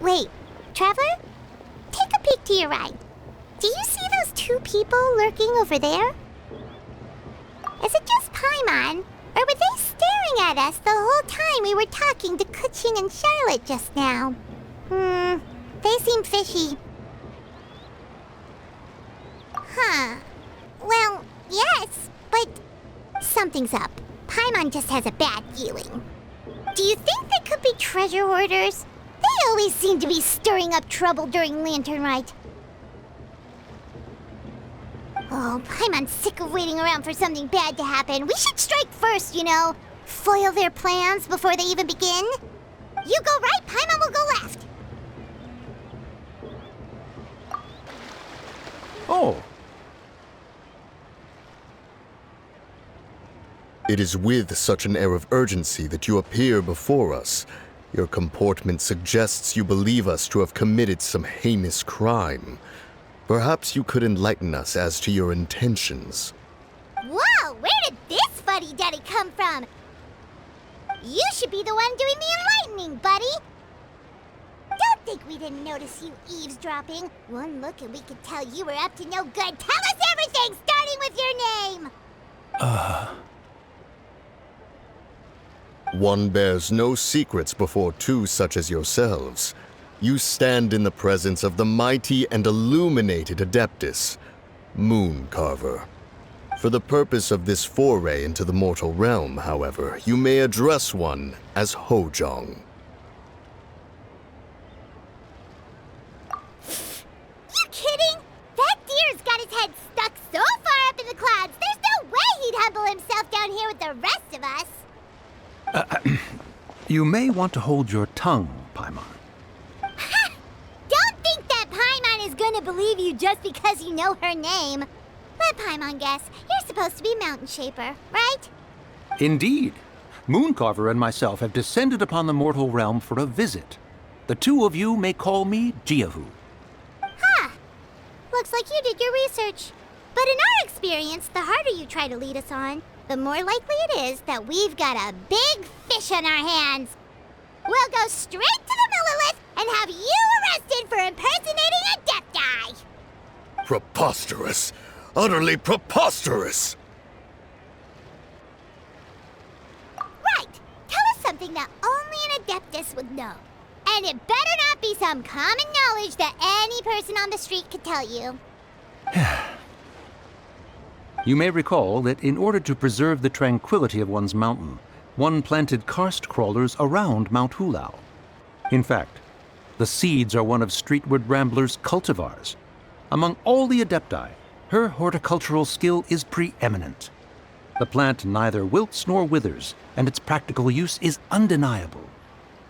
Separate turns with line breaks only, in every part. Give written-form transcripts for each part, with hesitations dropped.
Wait, Traveler? Take a peek to your right. Do you see those two people lurking over there? Is it just Paimon, or were they staring at us the whole time we were talking to Kuchin and Charlotte just now? They seem fishy. Huh. Well, yes, but something's up. Paimon just has a bad feeling. Do you think they could be treasure hoarders? They always seem to be stirring up trouble during Lantern Rite. Oh, Paimon's sick of waiting around for something bad to happen. We should strike first, you know. Foil their plans before they even begin. You go right, Paimon will go left.
Oh.
It is with such an air of urgency that you appear before us. Your comportment suggests you believe us to have committed some heinous crime. Perhaps you could enlighten us as to your intentions.
Whoa, where did this fuddy-duddy come from? You should be the one doing the enlightening, buddy. Don't think we didn't notice you eavesdropping. One look and we could tell you were up to no good. Tell us everything, starting with your name.
One bears no secrets before two such as yourselves. You stand in the presence of the mighty and illuminated Adeptus, Moon Carver. For the purpose of this foray into the mortal realm, however, you may address one as Hojong.
You kidding? That deer's got his head stuck so far up in the clouds, there's no way he'd humble himself down here with the rest of us.
You may want to hold your tongue, Paimon.
Ha! Don't think that Paimon is gonna believe you just because you know her name. Let Paimon guess. You're supposed to be Mountain Shaper, right?
Indeed. Mooncarver and myself have descended upon the mortal realm for a visit. The two of you may call me Jiahu.
Huh. Looks like you did your research. But in our experience, the harder you try to lead us on, the more likely it is that we've got a big fish on our hands. We'll go straight to the Millilith and have you arrested for impersonating a Death Eye.
Preposterous! Utterly preposterous!
Right! Tell us something that only an Adeptus would know. And it better not be some common knowledge that any person on the street could tell you.
You may recall that in order to preserve the tranquility of one's mountain, one planted karst crawlers around Mount Hulao. In fact, the seeds are one of Streetward Rambler's cultivars. Among all the Adepti, her horticultural skill is preeminent. The plant neither wilts nor withers, and its practical use is undeniable.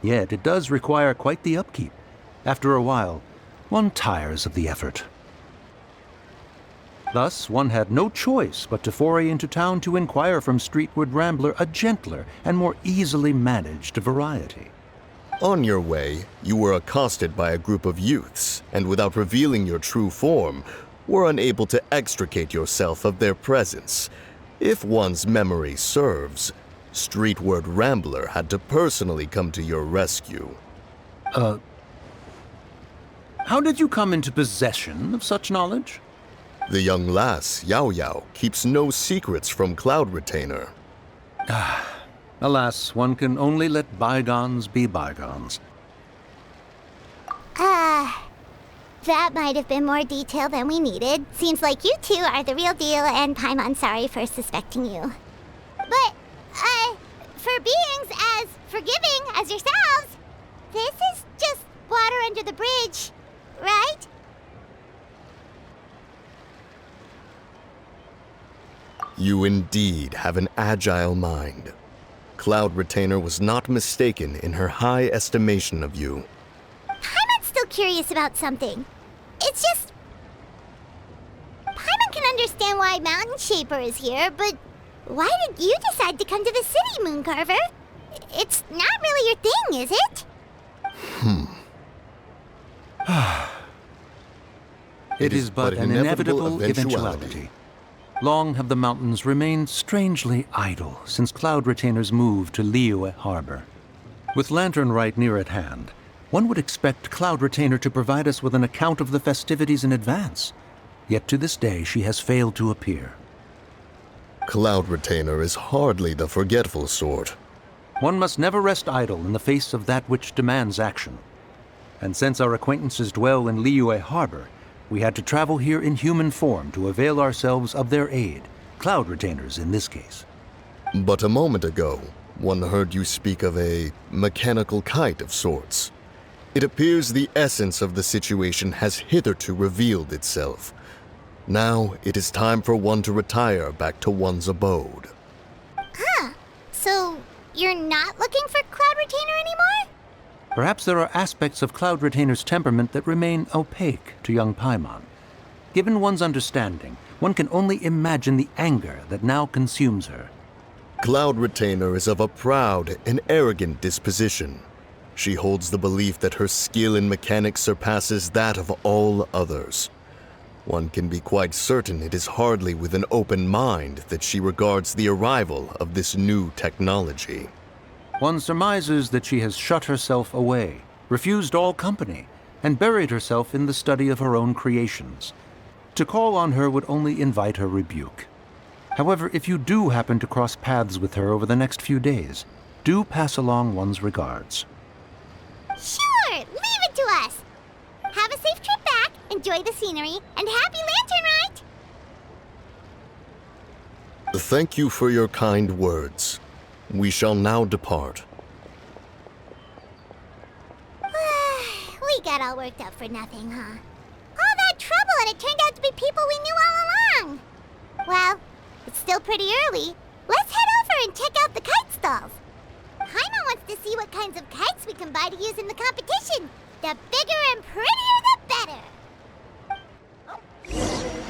Yet it does require quite the upkeep. After a while, one tires of the effort. Thus, one had no choice but to foray into town to inquire from Streetward Rambler a gentler and more easily managed variety.
On your way, you were accosted by a group of youths, and without revealing your true form, were unable to extricate yourself of their presence. If one's memory serves, Streetward Rambler had to personally come to your rescue.
How did you come into possession of such knowledge?
The young lass, Yao Yao, keeps no secrets from Cloud Retainer.
Alas, one can only let bygones be bygones.
That might have been more detail than we needed. Seems like you two are the real deal, and Paimon's sorry for suspecting you. But, for beings as forgiving as yourselves, this is just water under the bridge, right?
You indeed have an agile mind. Cloud Retainer was not mistaken in her high estimation of you.
Paimon's still curious about something. It's just... Paimon can understand why Mountain Shaper is here, but why did you decide to come to the city, Mooncarver? It's not really your thing, is it?
It is but an inevitable eventuality. Long have the mountains remained strangely idle since Cloud Retainer's move to Liyue Harbor. With Lantern Rite near at hand, One would expect Cloud Retainer to provide us with an account of the festivities in advance. Yet to this day, she has failed to appear.
Cloud Retainer is hardly the forgetful sort.
One must never rest idle in the face of that which demands action. And since our acquaintances dwell in Liyue Harbor, we had to travel here in human form to avail ourselves of their aid, Cloud Retainers in this case.
But a moment ago, one heard you speak of a mechanical kite of sorts. It appears the essence of the situation has hitherto revealed itself. Now it is time for one to retire back to one's abode.
So, you're not looking for Cloud Retainer anymore?
Perhaps there are aspects of Cloud Retainer's temperament that remain opaque to young Paimon. Given one's understanding, one can only imagine the anger that now consumes her.
Cloud Retainer is of a proud and arrogant disposition. She holds the belief that her skill in mechanics surpasses that of all others. One can be quite certain it is hardly with an open mind that she regards the arrival of this new technology.
One surmises that she has shut herself away, refused all company, and buried herself in the study of her own creations. To call on her would only invite her rebuke. However, if you do happen to cross paths with her over the next few days, do pass along one's regards.
Sure, leave it to us. Have a safe trip back, enjoy the scenery, and happy Lantern Rite!
Thank you for your kind words. We shall now depart.
We got all worked up for nothing, huh? All that trouble and it turned out to be people we knew all along. Well, it's still pretty early. Let's head over and check out the kite stalls. Paimon wants to see what kinds of kites we can buy to use in the competition. The bigger and prettier the